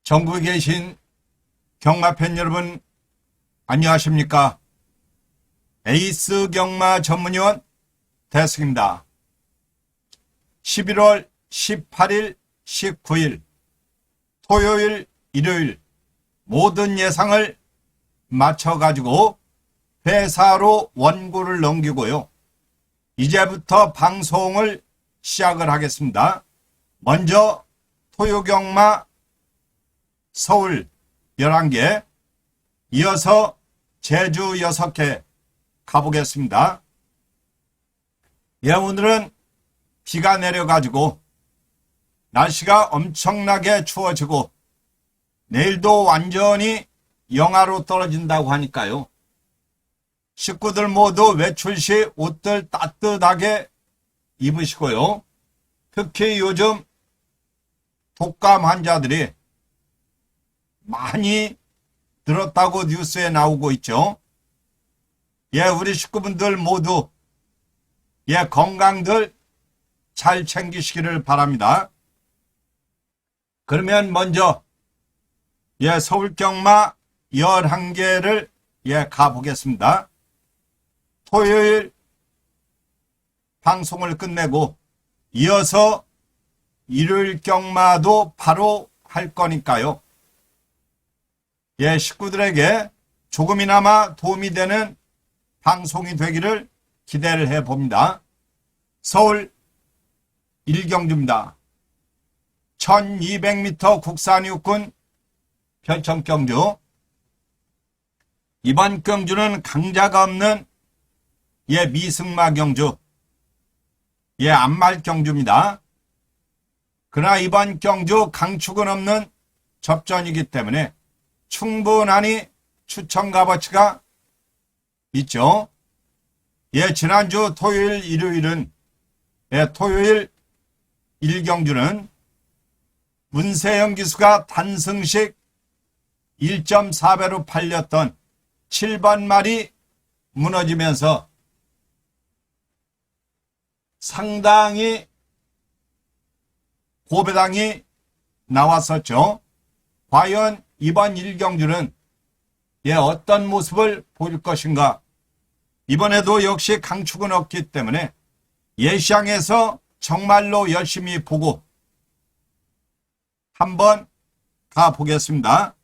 전국에 계신 경마팬 여러분 안녕하십니까? 에이스 경마 전문위원 대승입니다. 11월 18일, 19일 토요일, 일요일 모든 예상을 맞춰가지고 회사로 원고를 넘기고요. 이제부터 방송을 시작을 하겠습니다. 먼저 토요경마 서울 11개, 이어서 제주 6개 가보겠습니다. 오늘은 비가 내려가지고 날씨가 엄청나게 추워지고 내일도 완전히 영하로 떨어진다고 하니까요. 식구들 모두 외출 시 옷들 따뜻하게 입으시고요. 특히 요즘 독감 환자들이 많이 늘었다고 뉴스에 나오고 있죠. 우리 식구분들 모두 건강들 잘 챙기시기를 바랍니다. 그러면 먼저 서울경마 11개를 가보겠습니다. 토요일 방송을 끝내고 이어서 일요일 경마도 바로 할 거니까요. 식구들에게 조금이나마 도움이 되는 방송이 되기를 기대를 해봅니다. 서울 일경주입니다. 1200m 국산 육군 편청경주. 이번 경주는 강자가 없는 미승마 경주, 안말 경주입니다. 그러나 이번 경주 강축은 없는 접전이기 때문에 충분하니 추천 값어치가 있죠. 지난주 토요일, 일요일은 토요일 1경주는 문세영 기수가 단승식 1.4배로 팔렸던 7번 말이 무너지면서 상당히 고배당이 나왔었죠. 과연 이번 1경주는 어떤 모습을 보일 것인가? 이번에도 역시 강축은 없기 때문에 예시장에서 정말로 열심히 보고 한번 가보겠습니다.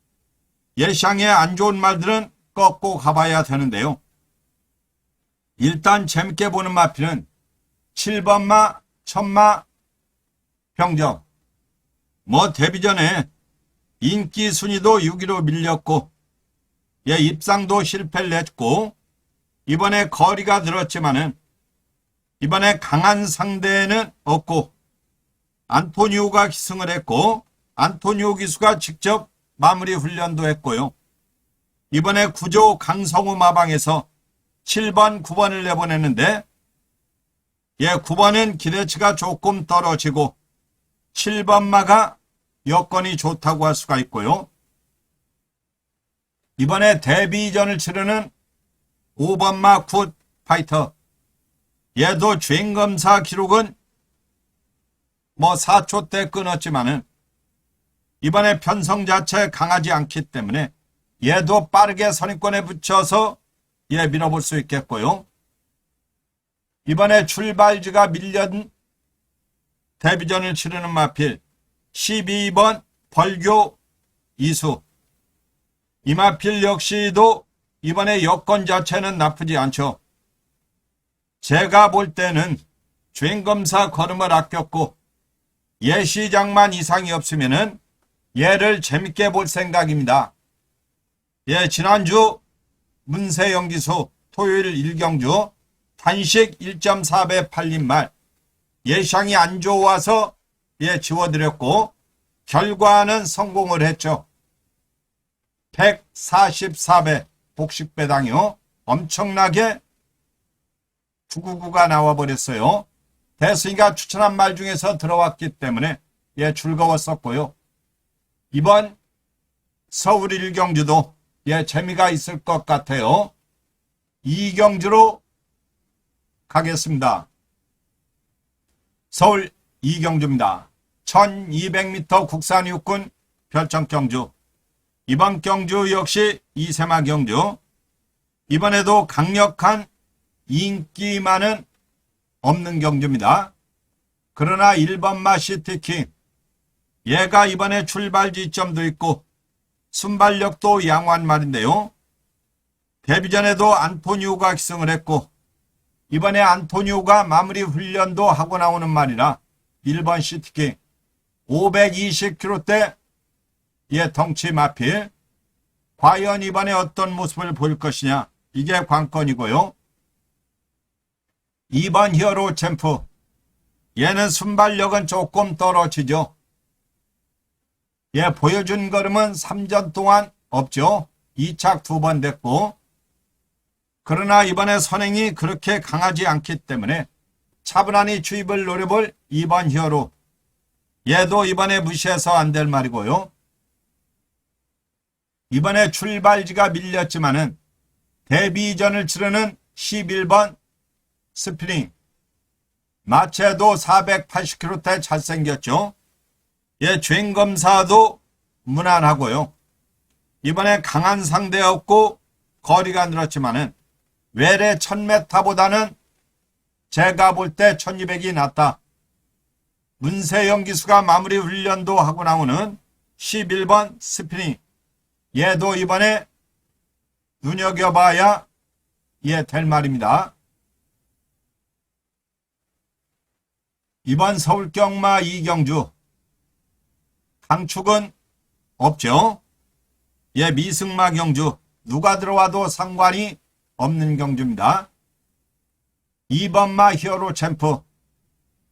예시장에 안 좋은 말들은 꺾고 가봐야 되는데요. 일단 재밌게 보는 마필은 7번마, 천마, 병정. 데뷔 전에 인기 순위도 6위로 밀렸고 입상도 실패를 했고 이번에 거리가 늘었지만은 이번에 강한 상대는 없고 안토니오가 기승을 했고 안토니오 기수가 직접 마무리 훈련도 했고요. 이번에 구조 강성우 마방에서 7번, 9번을 내보냈는데 9번은 기대치가 조금 떨어지고 7번마가 여건이 좋다고 할 수가 있고요. 이번에 데뷔전을 치르는 5번마 굿 파이터. 얘도 주행검사 기록은 4초 때 끊었지만은 이번에 편성 자체 강하지 않기 때문에 얘도 빠르게 선입권에 붙여서 밀어볼 수 있겠고요. 이번에 출발지가 밀린 데뷔전을 치르는 마필 12번 벌교 이수. 이 마필 역시도 이번에 여건 자체는 나쁘지 않죠. 제가 볼 때는 주행검사 걸음을 아꼈고 예시장만 이상이 없으면은 얘를 재밌게 볼 생각입니다. 지난주 문세영 기수 토요일 1경주 단식 1.4배 팔린 말 예상이 안 좋아서 지워드렸고 결과는 성공을 했죠. 144배 복식배당이요. 엄청나게 999가 나와버렸어요. 대승이가 추천한 말 중에서 들어왔기 때문에 즐거웠었고요. 이번 서울 1경주도 재미가 있을 것 같아요. 2경주로 가겠습니다. 서울 이경주입니다. 1200m 국산 육군 별천경주. 이번 경주 역시 이세마 경주. 이번에도 강력한 인기만은 없는 경주입니다. 그러나 1번마 시티킹. 얘가 이번에 출발 지점도 있고 순발력도 양호한 말인데요. 데뷔전에도 안토니오가 기승을 했고 이번에 안토니오가 마무리 훈련도 하고 나오는 말이라 1번 시티킹 520kg대 덩치 마필. 과연 이번에 어떤 모습을 보일 것이냐, 이게 관건이고요. 2번 히어로 챔프. 얘는 순발력은 조금 떨어지죠. 얘 보여준 걸음은 3전 동안 없죠. 2착 2번 됐고. 그러나 이번에 선행이 그렇게 강하지 않기 때문에 차분하니 주입을 노려볼 2번 히어로. 얘도 이번에 무시해서 안 될 말이고요. 이번에 출발지가 밀렸지만은 데뷔전을 치르는 11번 스프링. 마체도 480kg대 잘생겼죠. 얘 주행검사도 무난하고요. 이번에 강한 상대였고 거리가 늘었지만은 외래 1000m보다는 제가 볼 때 1200이 낫다. 문세영 기수가 마무리 훈련도 하고 나오는 11번 스프링. 얘도 이번에 눈여겨봐야 될 말입니다. 이번 서울경마 이경주. 강축은 없죠. 미승마 경주. 누가 들어와도 상관이 없는 경주입니다. 2번마 히어로 챔프.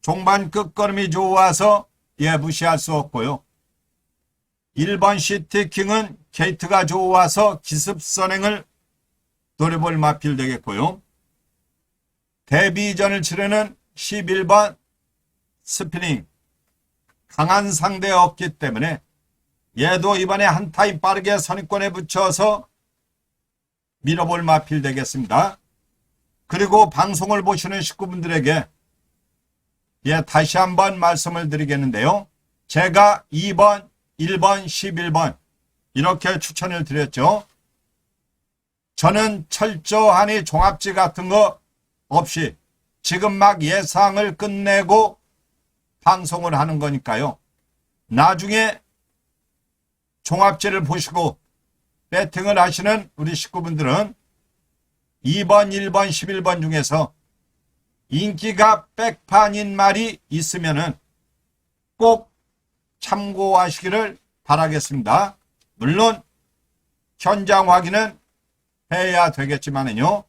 종반 끝걸음이 좋아서 무시할 수 없고요. 1번 시티킹은 게이트가 좋아서 기습선행을 노려볼 마필 되겠고요. 데뷔전을 치르는 11번 스피닝. 강한 상대였기 때문에 얘도 이번에 한 타임 빠르게 선입권에 붙여서 밀어볼 마필 되겠습니다. 그리고 방송을 보시는 식구분들에게 다시 한번 말씀을 드리겠는데요. 제가 2번, 1번, 11번 이렇게 추천을 드렸죠. 저는 철저하니 종합지 같은 거 없이 지금 막 예상을 끝내고 방송을 하는 거니까요. 나중에 종합지를 보시고 배팅을 하시는 우리 식구분들은 2번, 1번, 11번 중에서 인기가 백판인 말이 있으면은 꼭 참고하시기를 바라겠습니다. 물론 현장 확인은 해야 되겠지만은요.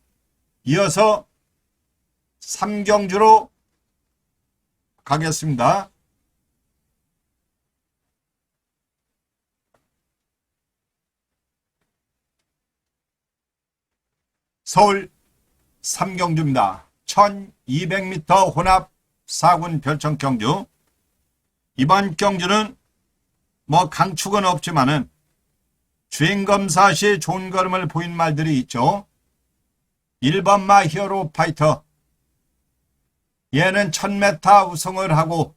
이어서 3경주로 가겠습니다. 서울 3경주입니다. 1200m 혼합 4군 별천경주. 이번 경주는 강축은 없지만은 주행검사 시 좋은 걸음을 보인 말들이 있죠. 1번마 히어로 파이터. 얘는 1000m 우승을 하고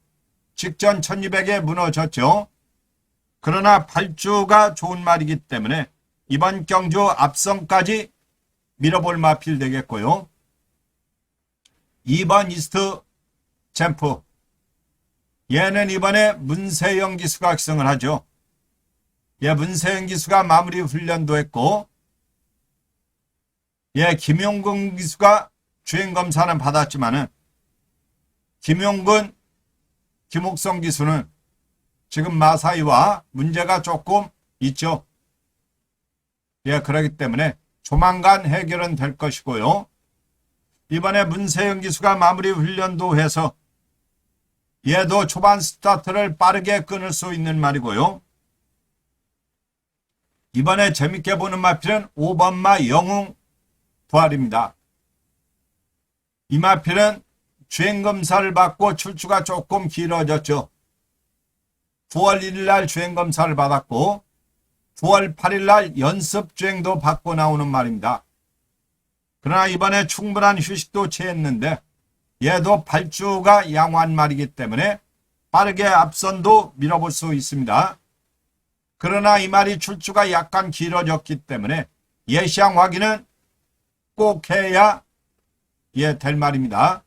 직전 1200에 무너졌죠. 그러나 발주가 좋은 말이기 때문에 이번 경주 앞선까지 밀어볼 마필 되겠고요. 2번 이스트 챔프. 얘는 이번에 문세영 기수가 기승을 하죠. 문세영 기수가 마무리 훈련도 했고 김용근 기수가 주행검사는 받았지만은 김용근, 김옥성 기수는 지금 마사이와 문제가 조금 있죠. 그렇기 때문에 조만간 해결은 될 것이고요. 이번에 문세영 기수가 마무리 훈련도 해서 얘도 초반 스타트를 빠르게 끊을 수 있는 말이고요. 이번에 재밌게 보는 마필은 5번마 영웅 부활입니다. 이 마필은 주행검사를 받고 출주가 조금 길어졌죠. 9월 1일날 주행검사를 받았고 9월 8일날 연습주행도 받고 나오는 말입니다. 그러나 이번에 충분한 휴식도 취했는데 얘도 발주가 양호한 말이기 때문에 빠르게 앞선도 밀어볼 수 있습니다. 그러나 이 말이 출주가 약간 길어졌기 때문에 예시양 확인은 꼭 해야 될 말입니다.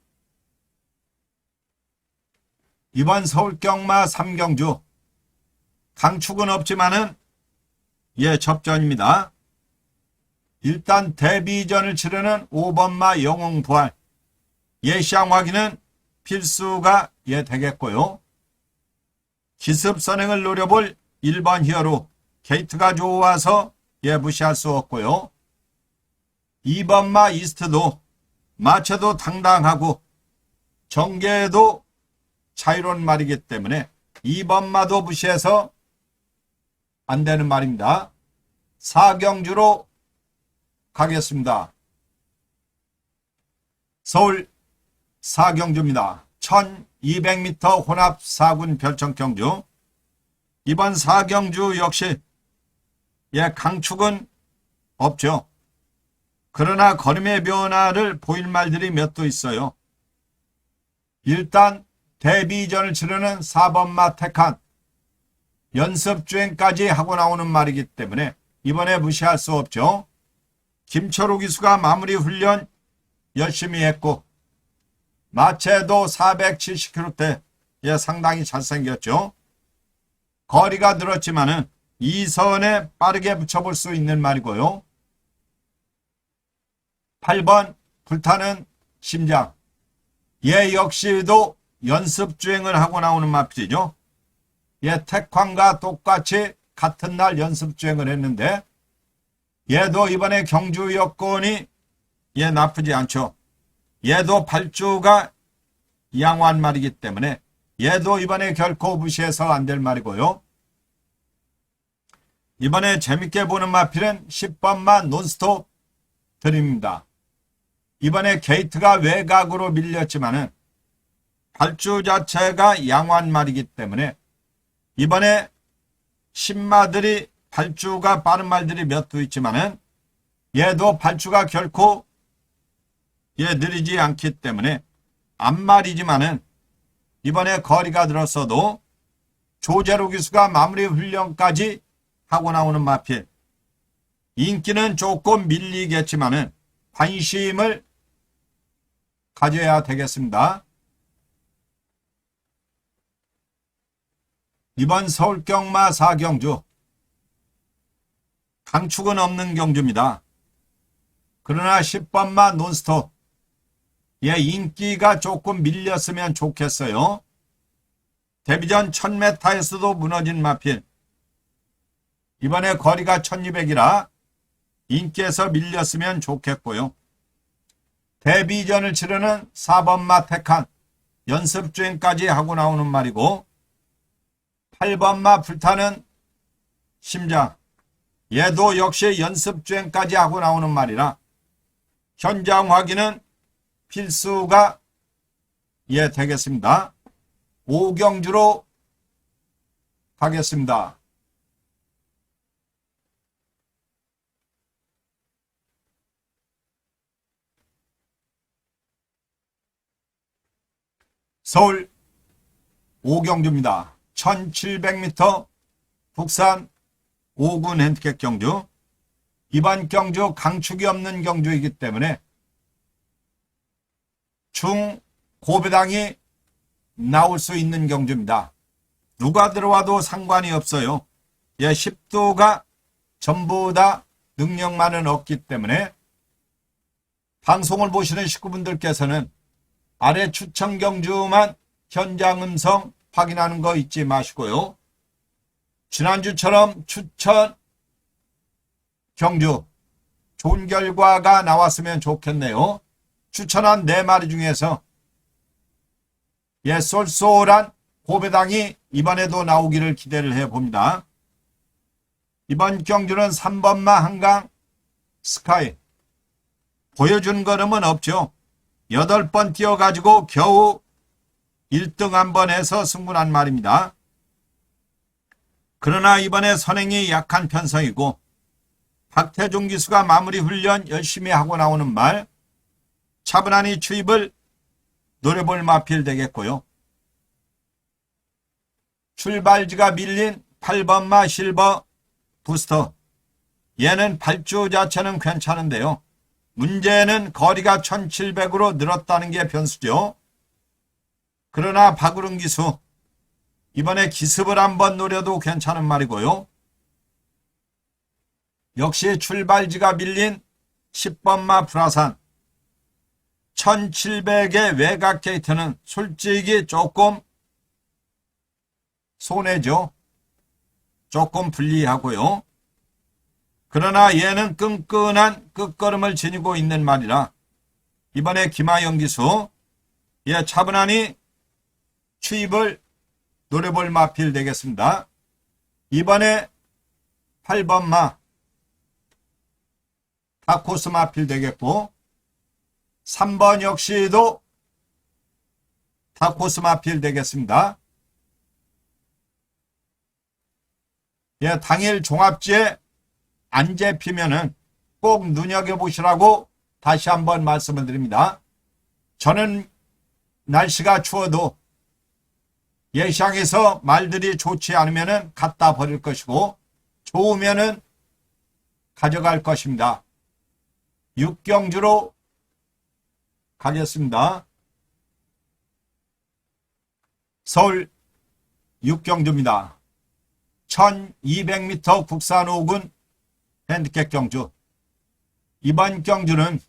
이번 서울 경마 3경주 강축은 없지만은 접전입니다. 일단 데뷔전을 치르는 5번마 영웅부활 예시양 확인은 필수가 되겠고요. 기습 선행을 노려볼 1번 히어로 게이트가 좋아서 무시할 수 없고요. 2번마 이스트도 마체도 당당하고 정계도 자유로운 말이기 때문에 2번마도 무시해서 안 되는 말입니다. 4경주로 가겠습니다. 서울 4경주입니다. 1200m 혼합 4군 별청경주. 이번 4경주 역시 강축은 없죠. 그러나 걸음의 변화를 보일 말들이 몇 도 있어요. 일단 데뷔전을 치르는 4번마 택한 연습주행까지 하고 나오는 말이기 때문에 이번에 무시할 수 없죠. 김철우 기수가 마무리 훈련 열심히 했고 마체도 470km대 상당히 잘생겼죠. 거리가 늘었지만은 2선에 빠르게 붙여볼 수 있는 말이고요. 8번 불타는 심장. 역시도 연습주행을 하고 나오는 마필이죠. 택환과 똑같이 같은 날 연습주행을 했는데 얘도 이번에 경주 여건이 나쁘지 않죠. 얘도 발주가 양호한 말이기 때문에 얘도 이번에 결코 무시해서 안 될 말이고요. 이번에 재밌게 보는 마필은 10번만 논스톱 드립니다. 이번에 게이트가 외곽으로 밀렸지만은 발주 자체가 양호한 말이기 때문에 이번에 신마들이 발주가 빠른 말들이 몇 도 있지만은 얘도 발주가 결코 느리지 않기 때문에 앞말이지만은 이번에 거리가 들었어도 조재로 기수가 마무리 훈련까지 하고 나오는 마필. 인기는 조금 밀리겠지만은 관심을 가져야 되겠습니다. 이번 서울경마 4경주 강축은 없는 경주입니다. 그러나 10번마 논스톱 인기가 조금 밀렸으면 좋겠어요. 데뷔전 1000m에서도 무너진 마필. 이번에 거리가 1200이라 인기에서 밀렸으면 좋겠고요. 데뷔전을 치르는 4번마 택한 연습주행까지 하고 나오는 말이고 8번마 불타는 심장. 얘도 역시 연습주행까지 하고 나오는 말이라 현장 확인은 필수가 되겠습니다. 5경주로 가겠습니다. 서울 5경주입니다. 1700m 북산 5군 핸디캡 경주. 이번 경주 강축이 없는 경주이기 때문에 중고배당이 나올 수 있는 경주입니다. 누가 들어와도 상관이 없어요. 10도가 전부 다 능력만은 없기 때문에 방송을 보시는 식구분들께서는 아래 추천 경주만 현장 음성 확인하는 거 잊지 마시고요. 지난주처럼 추천 경주 좋은 결과가 나왔으면 좋겠네요. 추천한 4마리 중에서 쏠쏠한 고배당이 이번에도 나오기를 기대를 해봅니다. 이번 경주는 3번마 한강 스카이. 보여준 걸음은 없죠. 8번 뛰어가지고 겨우 1등 한 번 해서 승분한 말입니다. 그러나 이번에 선행이 약한 편성이고 박태종 기수가 마무리 훈련 열심히 하고 나오는 말 차분하니 추입을 노려볼 마필 되겠고요. 출발지가 밀린 8번마 실버 부스터. 얘는 발주 자체는 괜찮은데요. 문제는 거리가 1700으로 늘었다는 게 변수죠. 그러나 박우릉 기수, 이번에 기습을 한번 노려도 괜찮은 말이고요. 역시 출발지가 밀린 10번마 불화산. 1700의 외곽 게이트는 솔직히 조금 손해죠. 조금 불리하고요. 그러나 얘는 끈끈한 끝걸음을 지니고 있는 말이라 이번에 김하영 기수, 차분하니 추입을 노려볼 마필 되겠습니다. 이번에 8번마 다코스 마필 되겠고, 3번 역시도 다코스 마필 되겠습니다. 당일 종합지에 안 잡히면은 꼭 눈여겨보시라고 다시 한번 말씀을 드립니다. 저는 날씨가 추워도 시장에서 말들이 좋지 않으면은 갖다 버릴 것이고 좋으면은 가져갈 것입니다. 육경주로 가겠습니다. 서울 육경주입니다. 1200m 국산 5군 핸디캡 경주. 이번 경주는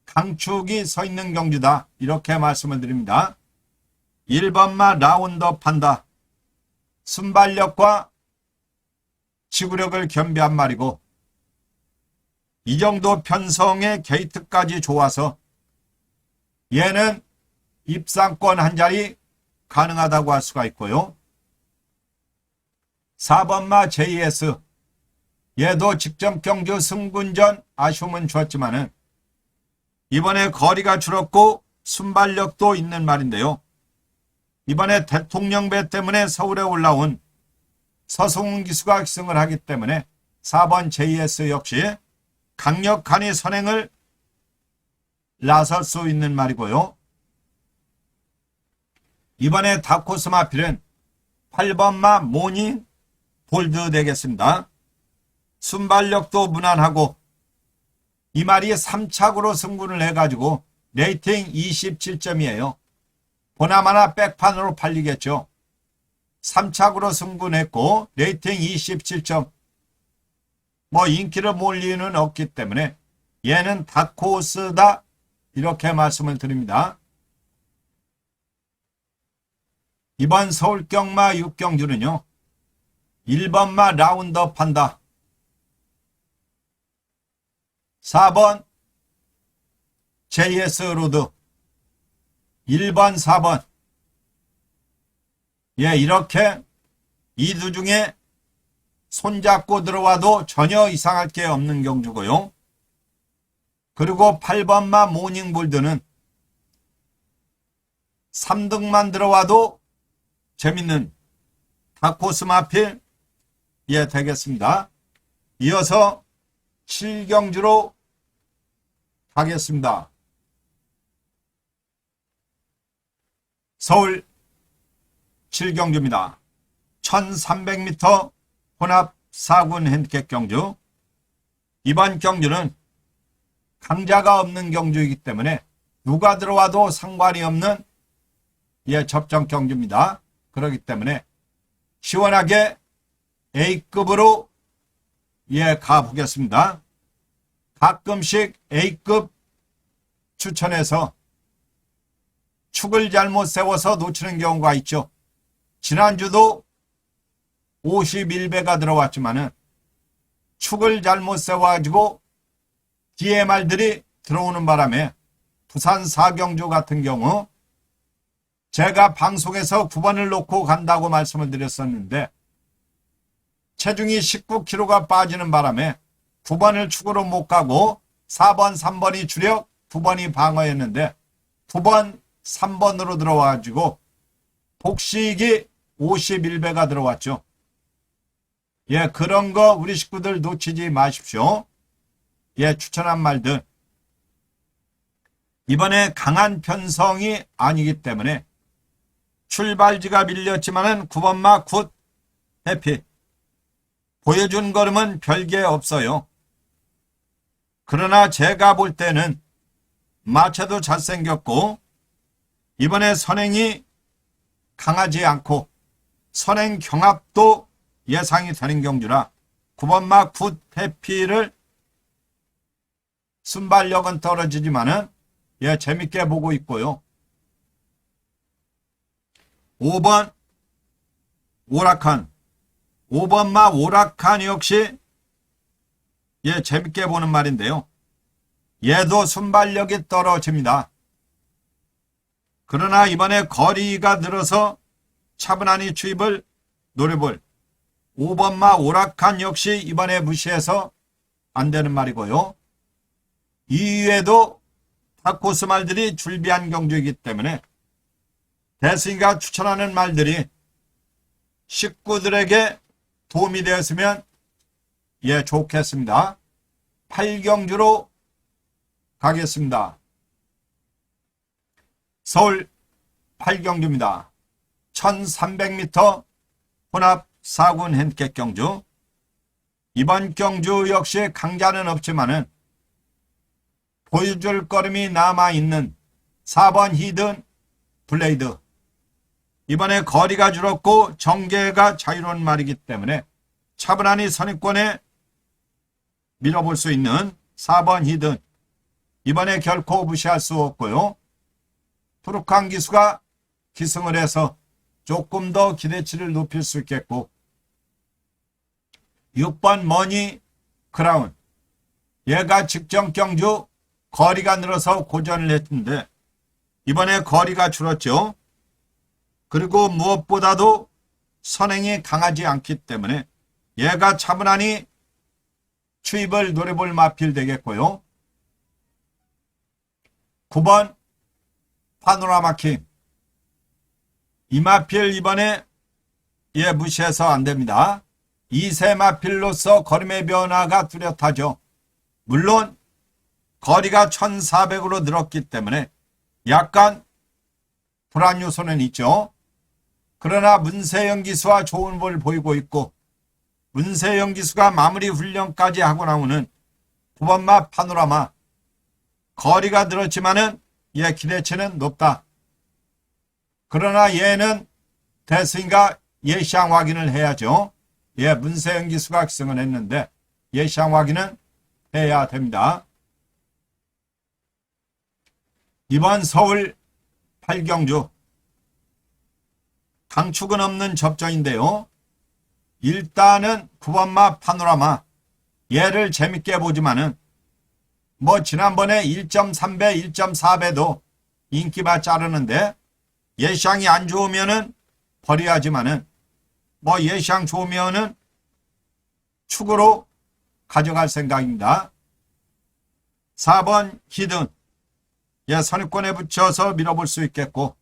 강축이 서 있는 경주다. 이렇게 말씀을 드립니다. 1번마 라운드업 한다. 순발력과 지구력을 겸비한 말이고, 이 정도 편성의 게이트까지 좋아서 얘는 입상권 한 자리 가능하다고 할 수가 있고요. 4번마 JS, 얘도 직접 경주 승군전 아쉬움은 주었지만은 이번에 거리가 줄었고 순발력도 있는 말인데요. 이번에 대통령배 때문에 서울에 올라온 서승훈 기수가 기승을 하기 때문에 4번 JS 역시 강력하니 선행을 나설 수 있는 말이고요. 이번에 다코스 마필은 8번마 모닝 볼드 되겠습니다. 순발력도 무난하고 이 말이 3착으로 승부를 해가지고 레이팅 27점이에요. 보나마나 백판으로 팔리겠죠. 3착으로 승부했고 레이팅 27점. 인기를 몰 이유는 없기 때문에 얘는 다코스다. 이렇게 말씀을 드립니다. 이번 서울경마 6경주는요. 1번마 라운드업 한다. 4번 JS 로드. 1번 4번. 이렇게 이 두 중에 손잡고 들어와도 전혀 이상할 게 없는 경주고요. 그리고 8번마 모닝볼드는 3등만 들어와도 재밌는 다코스 마필 되겠습니다. 이어서 7경주로 가겠습니다. 서울 7경주입니다. 1300m 혼합 4군 핸디캡 경주. 이번 경주는 강자가 없는 경주이기 때문에 누가 들어와도 상관이 없는 접전 경주입니다. 그렇기 때문에 시원하게 A급으로 가보겠습니다. 가끔씩 A급 추천해서 축을 잘못 세워서 놓치는 경우가 있죠. 지난주도 51배가 들어왔지만은 축을 잘못 세워가지고 뒤에 말들이 들어오는 바람에 부산 4경주 같은 경우 제가 방송에서 9번을 놓고 간다고 말씀을 드렸었는데 체중이 19kg가 빠지는 바람에 9번을 축으로 못 가고 4번, 3번이 주력, 9번이 방어였는데 9번, 3번으로 들어와가지고 복식이 51배가 들어왔죠. 그런 거 우리 식구들 놓치지 마십시오. 추천한 말들. 이번에 강한 편성이 아니기 때문에 출발지가 밀렸지만은 9번마 굿 해피. 보여준 걸음은 별게 없어요. 그러나 제가 볼 때는 마차도 잘생겼고 이번에 선행이 강하지 않고 선행 경합도 예상이 되는 경주라 9번 마 굿 해피를 순발력은 떨어지지만은 재밌게 보고 있고요. 5번 오락한 5번 마 오락한 역시 재밌게 보는 말인데요. 얘도 순발력이 떨어집니다. 그러나 이번에 거리가 늘어서 차분하니 추입을 노려볼 5번 마 오락한 역시 이번에 무시해서 안 되는 말이고요. 이외에도 다코스 말들이 줄비한 경주이기 때문에 대승이가 추천하는 말들이 식구들에게 도움이 되었으면 좋겠습니다. 8경주로 가겠습니다. 서울 8경주입니다. 1300m 혼합 4군 핸디캡 경주. 이번 경주 역시 강자는 없지만은 보여줄 걸음이 남아있는 4번 히든 블레이드. 이번에 거리가 줄었고 정계가 자유로운 말이기 때문에 차분하니 선입권에 밀어볼 수 있는 4번 히든. 이번에 결코 무시할 수 없고요. 푸르칸 기수가 기승을 해서 조금 더 기대치를 높일 수 있겠고 6번 머니 크라운. 얘가 직전 경주 거리가 늘어서 고전을 했는데 이번에 거리가 줄었죠. 그리고 무엇보다도 선행이 강하지 않기 때문에 얘가 차분하니 추입을 노려볼 마필 되겠고요. 9번 파노라마킹. 이 마필 이번에 무시해서 안됩니다. 2세 마필로서 걸음의 변화가 뚜렷하죠. 물론 거리가 1400으로 늘었기 때문에 약간 불안 요소는 있죠. 그러나 문세영 기수와 좋은 볼 보이고 있고 문세영 기수가 마무리 훈련까지 하고 나오는 9번마 파노라마. 거리가 늘었지만은 기대치는 높다. 그러나 얘는 대승이가 예시항 확인을 해야죠. 문세영 기수가 기승을 했는데 예시항 확인은 해야 됩니다. 이번 서울 8경주 강축은 없는 접전인데요. 일단은 9번마 파노라마. 얘를 재밌게 보지만은 지난번에 1.3배 1.4배도 인기가 자르는데 예시항이 안 좋으면은 버려야지만은 예시항 좋으면은 축으로 가져갈 생각입니다. 4번 히든. 선입권에 붙여서 밀어볼 수 있겠고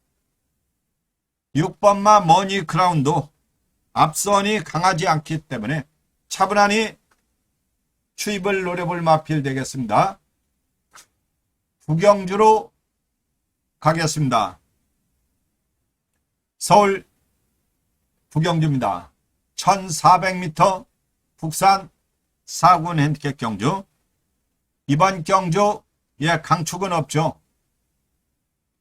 6번마 머니 크라운도 앞선이 강하지 않기 때문에 차분하니 추입을 노려볼 마필 되겠습니다. 9경주로 가겠습니다. 서울 9경주입니다. 1400m 국산 4군 핸디캡 경주. 이번 경주 강축은 없죠.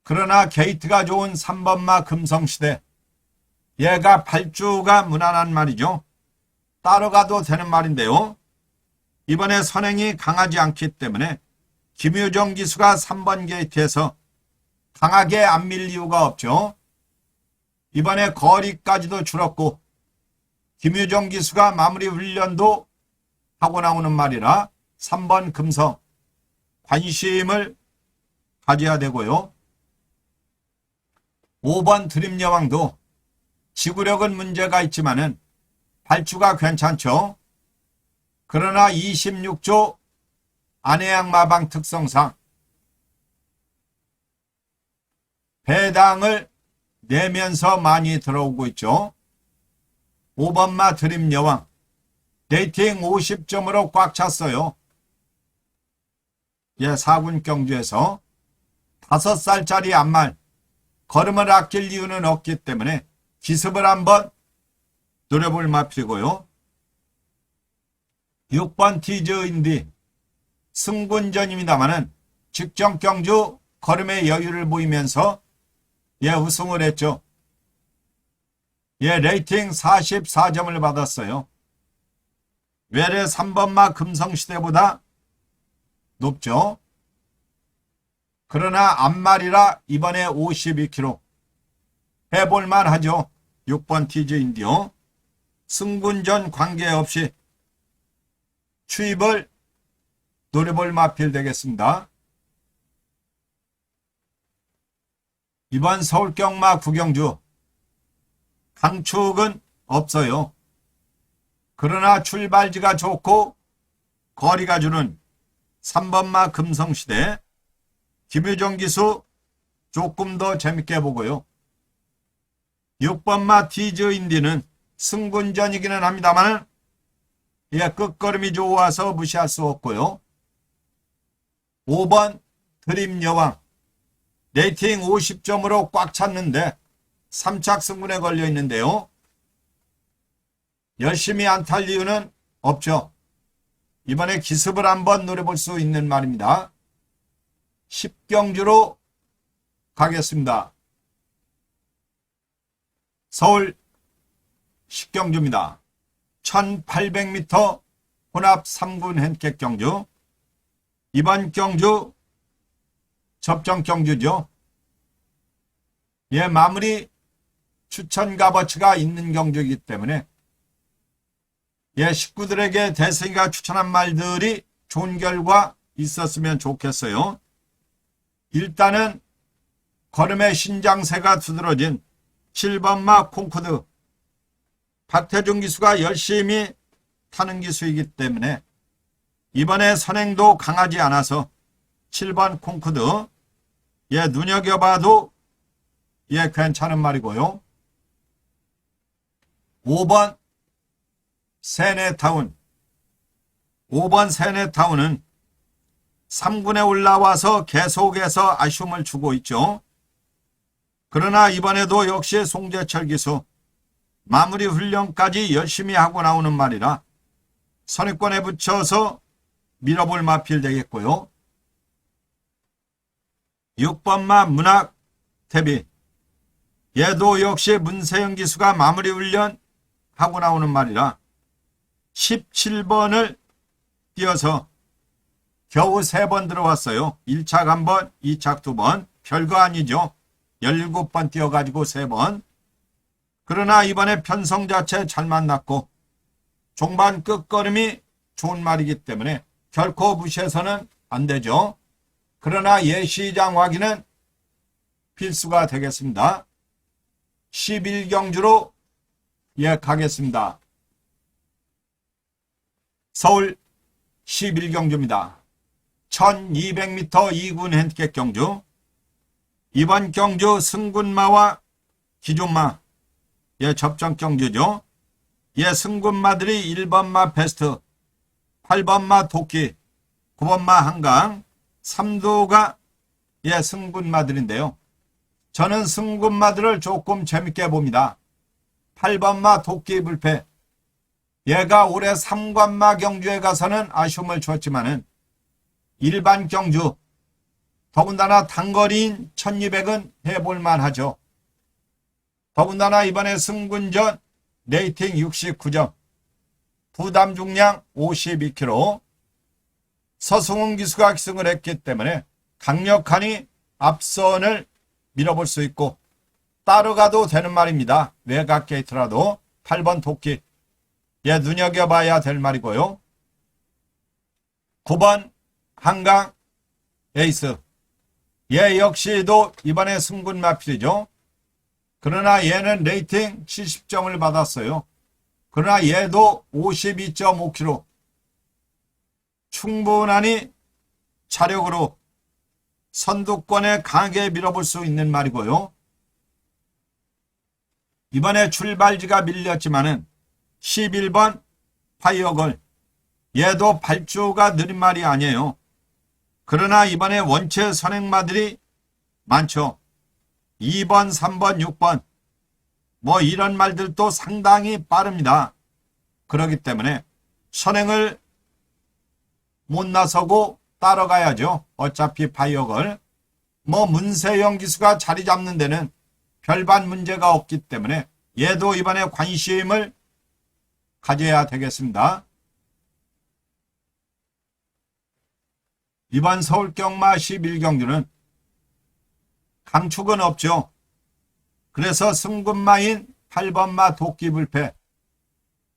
그러나 게이트가 좋은 3번마 금성시대. 얘가 발주가 무난한 말이죠. 따라가도 되는 말인데요. 이번에 선행이 강하지 않기 때문에 김유정 기수가 3번 게이트에서 강하게 안 밀 이유가 없죠. 이번에 거리까지도 줄었고 김유정 기수가 마무리 훈련도 하고 나오는 말이라 3번 금성 관심을 가져야 되고요. 5번 드림여왕도 지구력은 문제가 있지만은 발주가 괜찮죠. 그러나 26조 안해양 마방 특성상 배당을 내면서 많이 들어오고 있죠. 5번마 드림여왕 레이팅 50점으로 꽉 찼어요. 4군 경주에서 5살짜리 암말 걸음을 아낄 이유는 없기 때문에 기습을 한번 노려볼 마필이고요. 6번 티즈인디 승군전입니다마는 직전 경주 걸음의 여유를 보이면서 우승을 했죠. 레이팅 44점을 받았어요. 외래 3번마 금성시대보다 높죠. 그러나 앞말이라 이번에 52km 해볼만 하죠. 6번 티즈인디요. 승군전 관계없이 추입을 노려볼 마필 되겠습니다. 이번 서울경마 구경주 강축은 없어요. 그러나 출발지가 좋고 거리가 주는 3번마 금성시대 김유정 기수 조금 더 재밌게 보고요. 6번마 티즈인디는 승군전이기는 합니다만 끝걸음이 좋아서 무시할 수 없고요. 5번 드림여왕 레이팅 50점으로 꽉 찼는데 3착 승군에 걸려 있는데요. 열심히 안 탈 이유는 없죠. 이번에 기습을 한번 노려볼 수 있는 말입니다. 10경주로 가겠습니다. 서울 10경주입니다. 1800m 혼합 3군 핸캡 경주. 이번 경주 접전 경주죠. 마무리 추천 값어치가 있는 경주이기 때문에 식구들에게 대승이가 추천한 말들이 좋은 결과 있었으면 좋겠어요. 일단은 걸음의 신장세가 두드러진 7번마 콩코드 박태준 기수가 열심히 타는 기수이기 때문에 이번에 선행도 강하지 않아서 7번 콩코드 눈여겨봐도 괜찮은 말이고요. 5번 세네타운 5번 세네타운은 3군에 올라와서 계속해서 아쉬움을 주고 있죠. 그러나 이번에도 역시 송재철 기수 마무리 훈련까지 열심히 하고 나오는 말이라 선입권에 붙여서 밀어볼 마필 되겠고요. 6번마 문학 태비 얘도 역시 문세영 기수가 마무리 훈련 하고 나오는 말이라 17번을 띄어서 겨우 3번 들어왔어요. 1착 1번, 2착 2번. 별거 아니죠. 17번 띄어가지고 3번. 그러나 이번에 편성 자체 잘 만났고 종반 끝걸음이 좋은 말이기 때문에 결코 무시해서는 안 되죠. 그러나 예시장 확인은 필수가 되겠습니다. 11경주로 가겠습니다. 서울 11경주입니다. 1200m 2군 핸디캡 경주. 이번 경주 승군마와 기존마 접전 경주죠. 승군마들이 1번마 베스트, 8번마 도끼, 9번마 한강, 3두가 승군마들인데요. 저는 승군마들을 조금 재밌게 봅니다. 8번마 도끼 불패. 얘가 올해 3관마 경주에 가서는 아쉬움을 줬지만은 일반 경주, 더군다나 단거리인 1200은 해볼만 하죠. 더군다나 이번에 승군전 레이팅 69점, 부담 중량 52kg, 서승훈 기수가 기승을 했기 때문에 강력하니 앞선을 밀어볼 수 있고 따라가도 되는 말입니다. 외곽 게이트라도 8번 도끼 눈여겨봐야 될 말이고요. 9번 한강 에이스 역시도 이번에 승군 마필이죠. 그러나 얘는 레이팅 70점을 받았어요. 그러나 얘도 52.5kg 충분하니 차력으로 선두권에 강하게 밀어볼 수 있는 말이고요. 이번에 출발지가 밀렸지만은 11번 파이어걸 얘도 발주가 느린 말이 아니에요. 그러나 이번에 원체 선행마들이 많죠. 2번, 3번, 6번 뭐 이런 말들도 상당히 빠릅니다. 그렇기 때문에 선행을 못 나서고 따라가야죠. 어차피 파이어걸. 뭐 문세영 기수가 자리 잡는 데는 별반 문제가 없기 때문에 얘도 이번에 관심을 가져야 되겠습니다. 이번 서울경마 11경주는 강축은 없죠. 그래서 승군마인 8번마 도끼불패.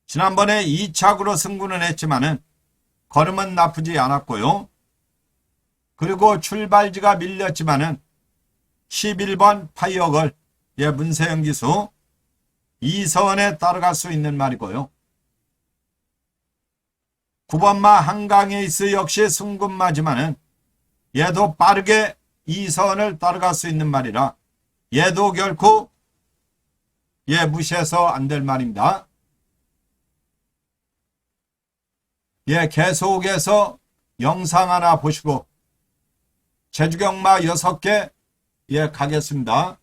지난번에 2착으로 승군은 했지만은 걸음은 나쁘지 않았고요. 그리고 출발지가 밀렸지만은 11번 파이어걸, 예, 문세영 기수 이선에 따라갈 수 있는 말이고요. 9번마 한강에이스 역시 승군마지만은 얘도 빠르게 이선을 따라갈 수 있는 말이라 얘도 결코 무시해서 안 될 말입니다. 계속해서 영상 하나 보시고 제주경마 6개 가겠습니다.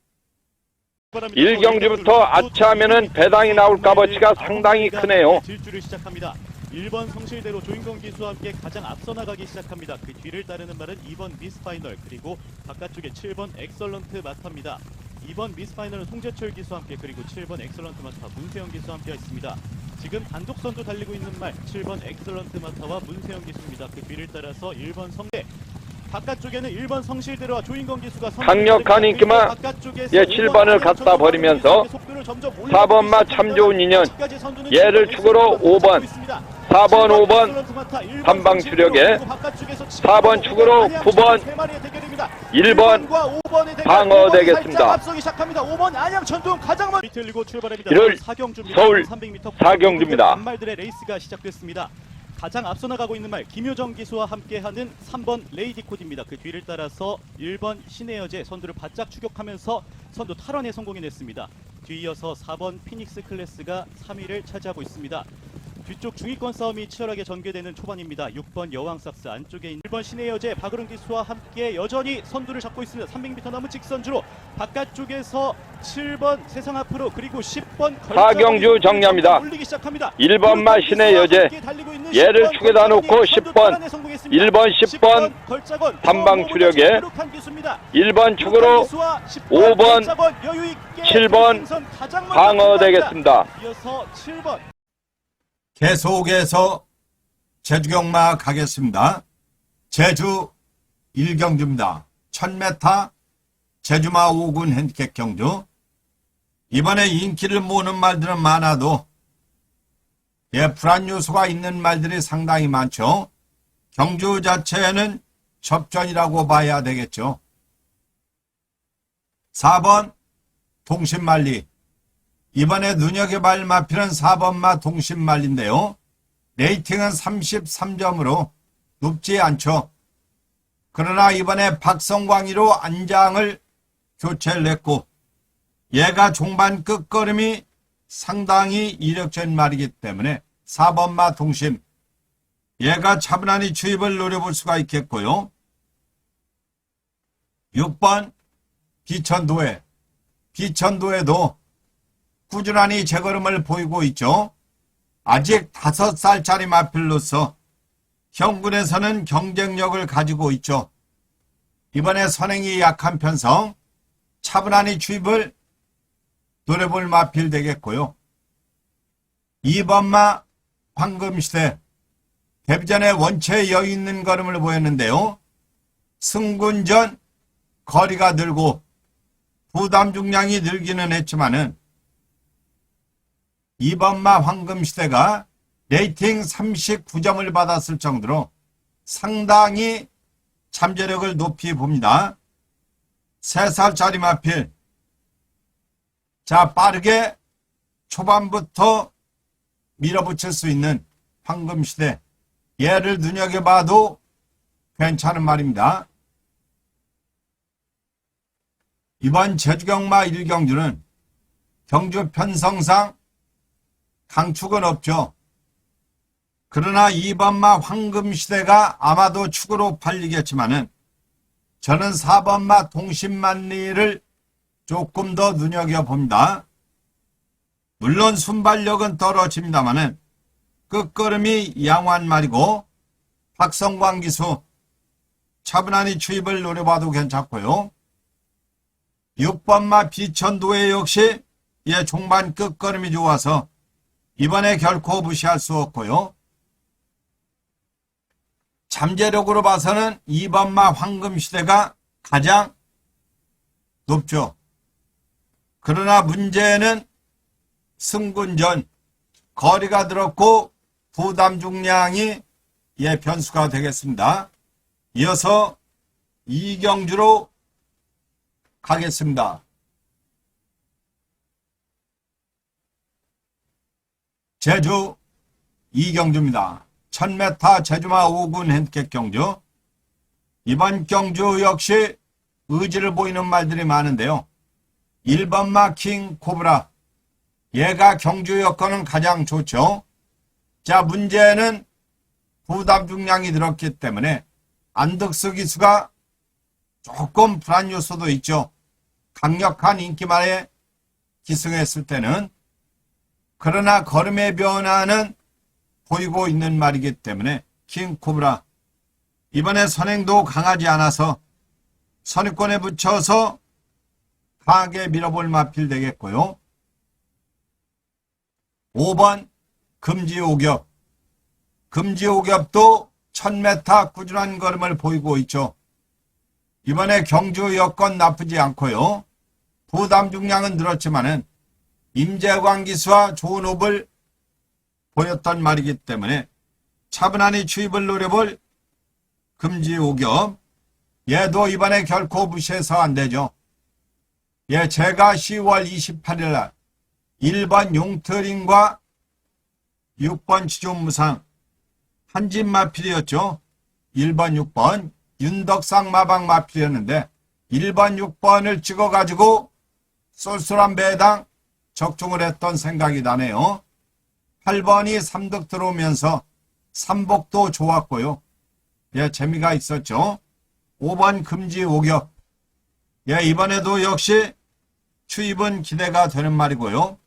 1경주부터 아차하면은 배당이 나올 값어치가 상당히 크네요. 질주를 시작합니다. 1번 성실대로 조인권 기수와 함께 가장 앞서 나가기 시작합니다. 그 뒤를 따르는 말은 2번 미스파이널, 그리고 바깥쪽에 7번 엑설런트 마타입니다. 2번 미스파이널은 송재철 기수와 함께, 그리고 7번 엑설런트 마타 문세영 기수와 함께 있습니다. 지금 단독 선두 달리고 있는 말 7번 엑설런트 마타와 문세영 기수입니다. 그 뒤를 따라서 1번 성대, 바깥쪽에는 1번 성실대로와 조인권 기수가 강력한 인기만 7번을 갖다 버리면서 4번마 참 좋은 인연, 얘를 축으로 5번, 4번, 5번 한방 주력에 4번 축으로 9번, 1번 방어 되겠습니다. 1월 서울 4경주입니다. 말들의 레이스가 시작됐습니다. 가장 앞서 나가고 있는 말 김효정 기수와 함께하는 3번 레이디 코드입니다. 그 뒤를 따라서 1번 신혜여제 선두를 바짝 추격하면서 선두 탈환에 성공해냈습니다. 뒤이어서 4번 피닉스 클래스가 3위를 차지하고 있습니다. 뒤쪽 중위권 싸움이 치열하게 전개되는 초반입니다. 6번 여왕삭스 안쪽에 있는 1번 신혜여제 박으른 기수와 함께 여전히 선두를 잡고 있습니다. 300m 남은 직선주로 바깥쪽에서 7번 세상 앞으로, 그리고 10번 4경주 정리합니다. 1번마 신혜여제, 얘를 축에다 놓고 10번, 1번 10번 한방 주력에 1번 축으로 5번, 7번 방어 되겠습니다. 이어서 7번 계속해서 제주경마 가겠습니다. 제주 1경주입니다. 1000m 제주마 5군 핸디캡 경주. 이번에 인기를 모으는 말들은 많아도 불안 요소가 있는 말들이 상당히 많죠. 경주 자체는 접전이라고 봐야 되겠죠. 4번 동심말리. 이번에 눈여겨볼 마필은 4번마 동심말리인데요. 레이팅은 33점으로 높지 않죠. 그러나 이번에 박성광이로 안장을 교체를 했고 얘가 종반 끝걸음이 상당히 이력적인 말이기 때문에 4번마 동심, 얘가 차분하니 주입을 노려볼 수가 있겠고요. 6번 비천도회. 비천도회도 꾸준하니 재걸음을 보이고 있죠. 아직 5살짜리 마필로서 형군에서는 경쟁력을 가지고 있죠. 이번에 선행이 약한 편성, 차분하니 주입을 노려볼 마필 되겠고요. 2번마 황금시대. 데뷔전에 원체 여유 있는 걸음을 보였는데요. 승군전 거리가 늘고 부담 중량이 늘기는 했지만은 2번마 황금시대가 레이팅 39점을 받았을 정도로 상당히 잠재력을 높이 봅니다. 3살짜리 마필. 자, 빠르게 초반부터 밀어붙일 수 있는 황금시대. 얘를 눈여겨봐도 괜찮은 말입니다. 이번 제주경마 1경주는 경주 편성상 강축은 없죠. 그러나 2번마 황금시대가 아마도 축으로 팔리겠지만은 저는 4번마 동심만리를 조금 더 눈여겨봅니다. 물론 순발력은 떨어집니다마는 끝걸음이 양호한 말이고 박성광 기수 차분하니 추입을 노려봐도 괜찮고요. 6번마 비천도에 역시 종반 끝걸음이 좋아서 이번에 결코 무시할 수 없고요. 잠재력으로 봐서는 2번마 황금시대가 가장 높죠. 그러나 문제는 승군전 거리가 들었고 부담 중량이 변수가 되겠습니다. 이어서 이경주로 가겠습니다. 제주 이경주입니다. 1000m 제주마 5군 핸디캡 경주. 이번 경주 역시 의지를 보이는 말들이 많은데요. 1번마 킹 코브라. 얘가 경주 여건은 가장 좋죠. 자, 문제는 부담 중량이 들었기 때문에 안덕수 기수가 조금 불안 요소도 있죠. 강력한 인기말에 기승했을 때는. 그러나 걸음의 변화는 보이고 있는 말이기 때문에 킹코브라 이번에 선행도 강하지 않아서 선입권에 붙여서 강하게 밀어볼 마필 되겠고요. 5번 금지오겹. 금지오겹도 1000m 꾸준한 걸음을 보이고 있죠. 이번에 경주 여건 나쁘지 않고요. 부담 중량은 늘었지만은 임재광 기수와 좋은 호흡을 보였던 말이기 때문에 차분하니 추입을 노려볼 금지오겹. 얘도 이번에 결코 무시해서 안 되죠. 제가 10월 28일 날 1번 용트림과 6번 지존무상 한진 마필이었죠. 1번 6번 윤덕상 마방 마필이었는데 1번 6번을 찍어가지고 쏠쏠한 배당 적중을 했던 생각이 나네요. 8번이 3득 들어오면서 삼복도 좋았고요. 재미가 있었죠. 5번 금지 오겹. 이번에도 역시 추입은 기대가 되는 말이고요.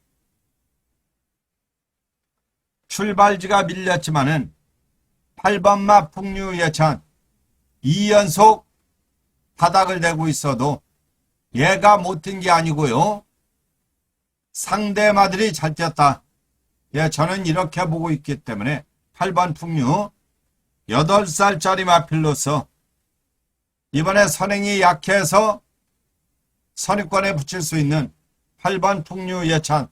출발지가 밀렸지만은 8번마 풍류 예찬 2연속 바닥을 대고 있어도 얘가 못 뛴 게 아니고요. 상대마들이 잘 뛰었다. 저는 이렇게 보고 있기 때문에 8번 풍류 8살짜리 마필로서 이번에 선행이 약해서 선입권에 붙일 수 있는 8번 풍류 예찬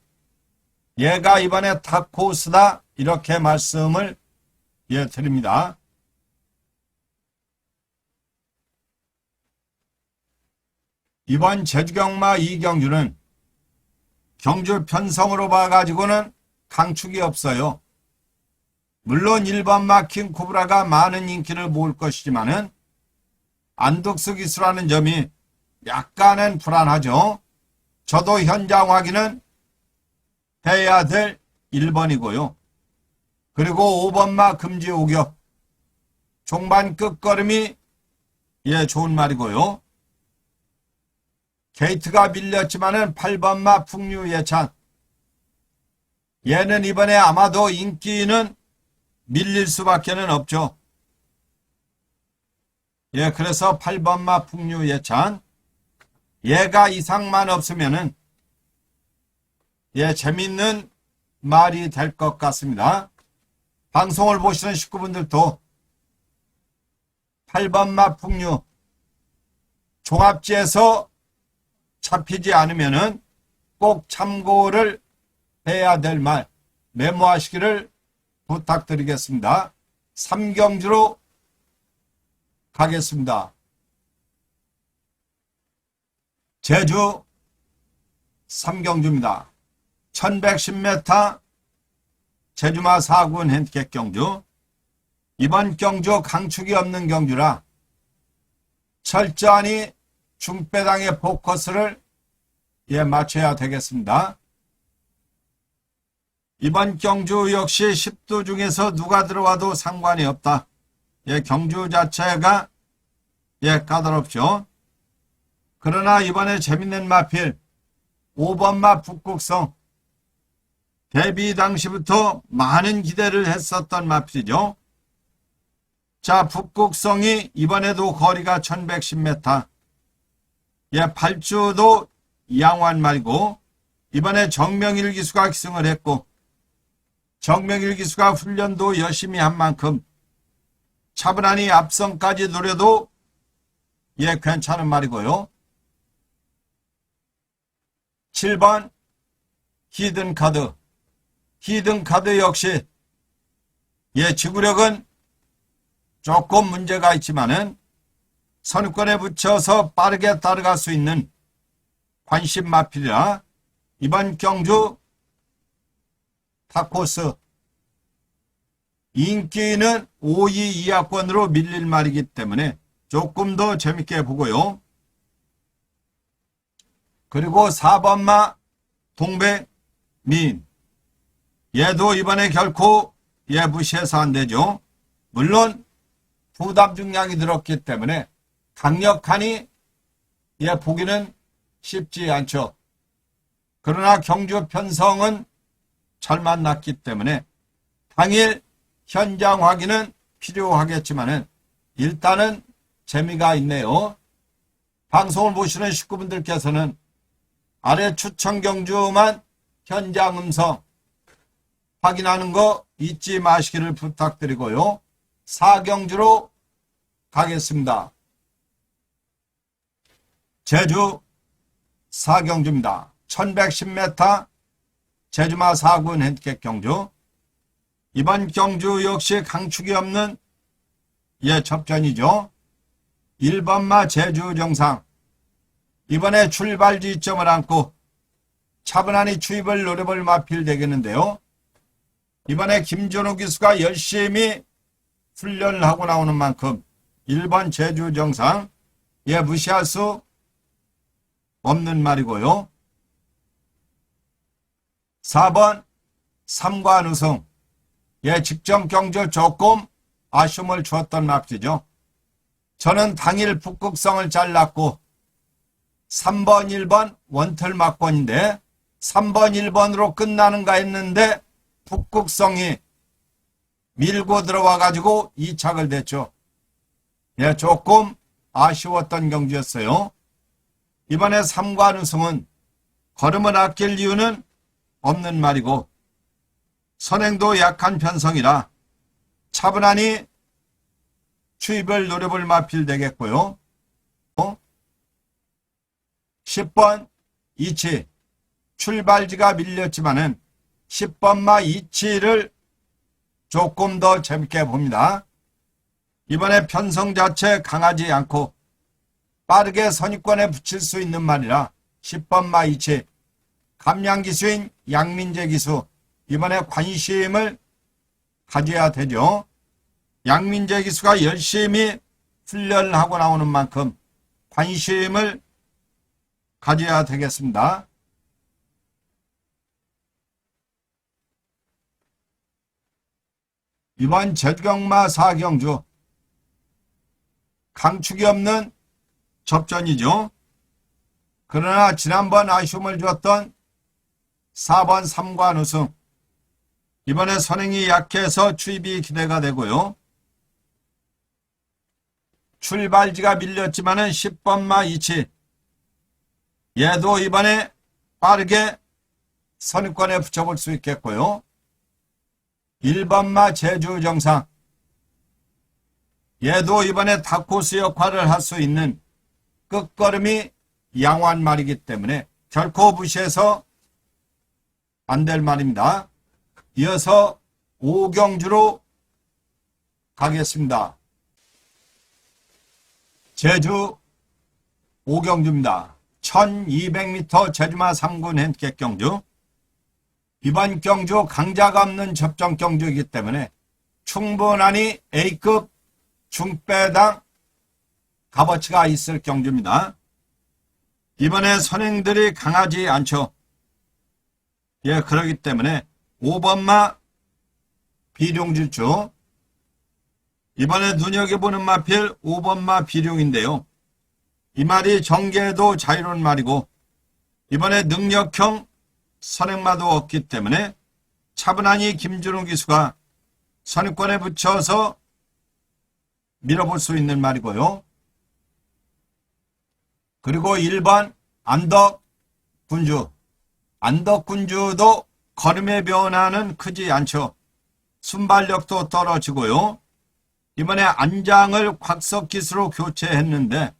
얘가 이번에 탑코스다 이렇게 말씀을 드립니다. 이번 제주경마 이경주는 경주 편성으로 봐가지고는 강축이 없어요. 물론 1번마 킹코브라가 많은 인기를 모을 것이지만은 안덕수 기수라는 점이 약간은 불안하죠. 저도 현장 확인은 해야 될 1번이고요. 그리고 5번마 금지 오겹. 종반 끝걸음이 좋은 말이고요. 게이트가 밀렸지만은 8번마 풍류 예찬. 얘는 이번에 아마도 인기는 밀릴 수밖에는 없죠. 그래서 8번마 풍류 예찬. 얘가 이상만 없으면은 재밌는 말이 될 것 같습니다. 방송을 보시는 식구분들도 8번마 풍류 종합지에서 잡히지 않으면은 꼭 참고를 해야 될 말 메모하시기를 부탁드리겠습니다. 삼경주로 가겠습니다. 제주 삼경주입니다. 1110m 제주마 4군 핸디캡 경주. 이번 경주 강축이 없는 경주라 철저히 중배당의 포커스를 맞춰야 되겠습니다. 이번 경주 역시 10도 중에서 누가 들어와도 상관이 없다. 경주 자체가 까다롭죠. 그러나 이번에 재밌는 마필 5번마 북극성 데뷔 당시부터 많은 기대를 했었던 마필이죠. 자, 북극성이 이번에도 거리가 1110m. 예, 발주도 양호한 말이고, 이번에 정명일 기수가 기승을 했고, 정명일 기수가 훈련도 열심히 한 만큼 차분하니 앞선까지 노려도 예, 괜찮은 말이고요. 7번 히든카드. 히든카드 역시 예, 지구력은 조금 문제가 있지만은 선두권에 붙여서 빠르게 따라갈 수 있는 관심 마필이라 이번 경주 타코스 인기는 5위 이하권으로 밀릴 말이기 때문에 조금 더 재밌게 보고요. 그리고 4번마 동백민. 얘도 이번에 결코 얘 무시해서 안 되죠. 물론 부담 중량이 들었기 때문에 강력하니 얘 보기는 쉽지 않죠. 그러나 경주 편성은 잘 만났기 때문에 당일 현장 확인은 필요하겠지만은 일단은 재미가 있네요. 방송을 보시는 식구분들께서는 아래 추천 경주만 현장 음성 확인하는 거 잊지 마시기를 부탁드리고요. 4경주로 가겠습니다. 제주 4경주입니다. 1110m 제주마 4군 핸디캡 경주. 이번 경주 역시 강축이 없는 예, 접전이죠. 1번마 제주 정상. 이번에 출발 지점을 안고 차분하니 추입을 노려볼 마필 되겠는데요. 이번에 김준호 기수가 열심히 훈련을 하고 나오는 만큼 1번 제주 정상 예, 무시할 수 없는 말이고요. 4번 삼관 우승. 예, 직전 경주 조금 아쉬움을 주었던 맙시죠. 저는 당일 북극성을 잘랐고 3번, 1번 원틀 막권인데 3번, 1번으로 끝나는가 했는데 북극성이 밀고 들어와 가지고 2착을 댔죠. 예, 조금 아쉬웠던 경주였어요. 이번에 삼관 우승은 걸음을 아낄 이유는 없는 말이고 선행도 약한 편성이라 차분하니 추입을 노려볼 마필 되겠고요. 10번 이치. 출발지가 밀렸지만은 10번마 이치를 조금 더 재밌게 봅니다. 이번에 편성 자체 강하지 않고 빠르게 선입권에 붙일 수 있는 말이라 10번마 이치. 감량기수인 양민재 기수. 이번에 관심을 가져야 되죠. 양민재 기수가 열심히 훈련을 하고 나오는 만큼 관심을 가져야 되겠습니다. 이번 제주경마 4경주 강축이 없는 접전이죠. 그러나 지난번 아쉬움을 주었던 4번 삼관 우승. 이번에 선행이 약해서 추입이 기대가 되고요. 출발지가 밀렸지만은 10번마 이치. 얘도 이번에 빠르게 선입권에 붙여볼 수 있겠고요. 1번마 제주 정상. 얘도 이번에 다코스 역할을 할 수 있는 끝걸음이 양호한 말이기 때문에 결코 무시해서 안 될 말입니다. 이어서 5경주로 가겠습니다. 제주 5경주입니다. 1200m 제주마 3군 핸디캡 경주. 이번 경주 강자가 없는 접전 경주이기 때문에 충분하니 A급 중배당 값어치가 있을 경주입니다. 이번에 선행들이 강하지 않죠. 예, 그렇기 때문에 5번마 비룡질주. 이번에 눈여겨보는 마필 5번마 비룡인데요. 이 말이 정계도 자유로운 말이고 이번에 능력형 선행마도 없기 때문에 차분하니 김준호 기수가 선입권에 붙여서 밀어볼 수 있는 말이고요. 그리고 1번 안덕군주. 안덕군주도 걸음의 변화는 크지 않죠. 순발력도 떨어지고요. 이번에 안장을 곽석기수로 교체했는데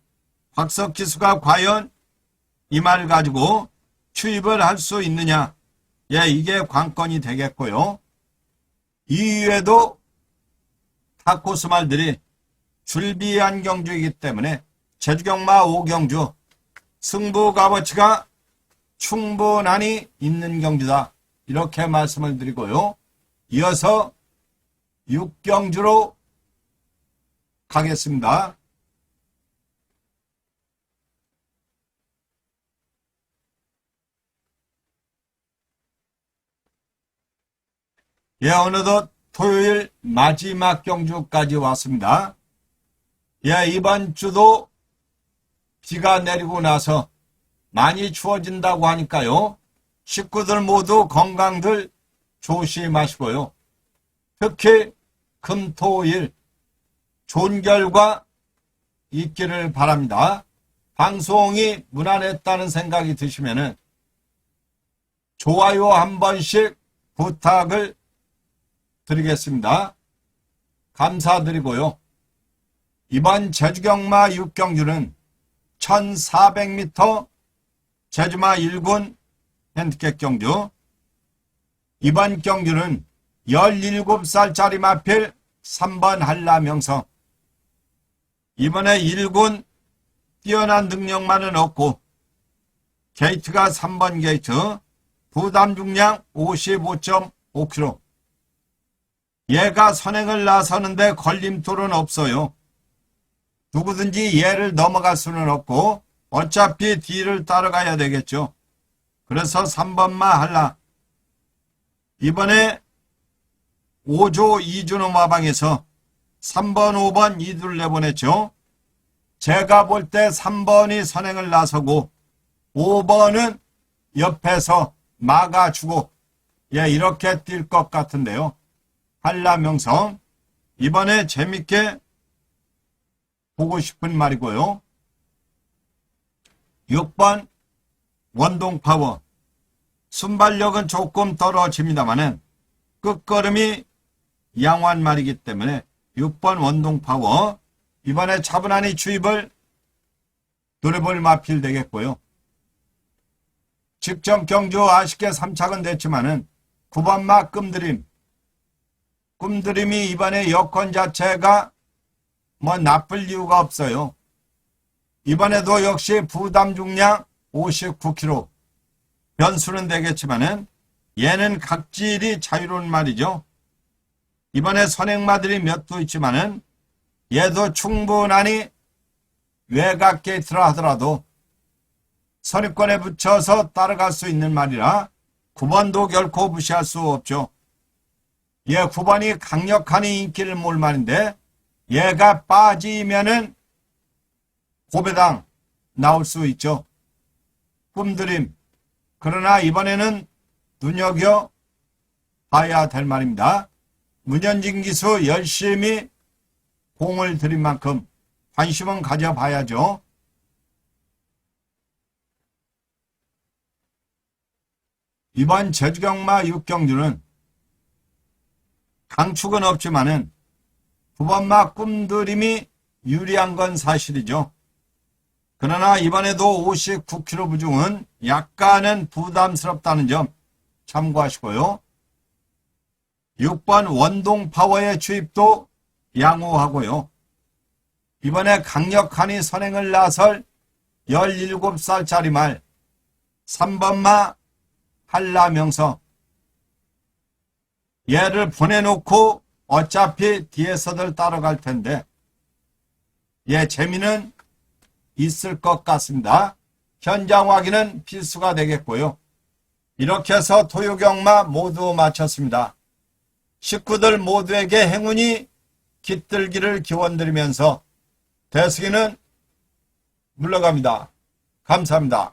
곽석기수가 과연 이 말 가지고 추입을 할 수 있느냐. 예, 이게 관건이 되겠고요. 이외에도 타코스 말들이 줄비한 경주이기 때문에 제주경마 5경주 승부 값어치가 충분하니 있는 경주다. 이렇게 말씀을 드리고요. 이어서 6경주로 가겠습니다. 예, 어느덧 토요일 마지막 경주까지 왔습니다. 예, 이번 주도 비가 내리고 나서 많이 추워진다고 하니까요. 식구들 모두 건강들 조심하시고요. 특히 금토일 좋은 결과 있기를 바랍니다. 방송이 무난했다는 생각이 드시면은 좋아요 한 번씩 부탁을 드리겠습니다. 감사드리고요. 이번 제주경마 6경주는 1400m 제주마 1군 핸디캡 경주. 이번 경주는 17살짜리 마필 3번 한라명성. 이번에 1군 뛰어난 능력만은 없고 게이트가 3번 게이트, 부담 중량 55.5kg. 얘가 선행을 나서는데 걸림돌은 없어요. 누구든지 얘를 넘어갈 수는 없고 어차피 뒤를 따라가야 되겠죠. 그래서 3번마 한라. 이번에 5조 이준호 마방에서 3번, 5번 이둘 내보냈죠. 제가 볼 때 3번이 선행을 나서고 5번은 옆에서 막아주고 예, 이렇게 뛸 것 같은데요. 한라명성 이번에 재밌게 보고 싶은 말이고요. 6번 원동파워. 순발력은 조금 떨어집니다만은 끝걸음이 양호한 말이기 때문에 6번 원동파워 이번에 차분하니 주입을 노려볼 마필 되겠고요. 직전 경주 아쉽게 3착은 됐지만은 9번마 꿈드림. 꿈드림이 이번에 여건 자체가 뭐 나쁠 이유가 없어요. 이번에도 역시 부담 중량 59kg. 변수는 되겠지만은 얘는 각질이 자유로운 말이죠. 이번에 선행마들이 몇 도 있지만은 얘도 충분하니 외곽 게이트라 하더라도 선입권에 붙여서 따라갈 수 있는 말이라 9번도 결코 무시할 수 없죠. 얘 9번이 강력하니 인기를 모을 말인데 얘가 빠지면은 고배당 나올 수 있죠. 꿈드림. 그러나 이번에는 눈여겨 봐야 될 말입니다. 문현진 기수 열심히 공을 들인 만큼 관심은 가져봐야죠. 이번 제주경마 6경주는 강축은 없지만은 9번마 꿈드림이 유리한 건 사실이죠. 그러나 이번에도 59kg 부중은 약간은 부담스럽다는 점 참고하시고요. 6번 원동파워의 주입도 양호하고요. 이번에 강력하니 선행을 나설 17살짜리 말 3번마 한라명성. 얘를 보내놓고 어차피 뒤에서들 따라갈 텐데 얘 재미는 있을 것 같습니다. 현장 확인은 필수가 되겠고요. 이렇게 해서 토요경마 모두 마쳤습니다. 식구들 모두에게 행운이 깃들기를 기원드리면서 대승이는 물러갑니다. 감사합니다.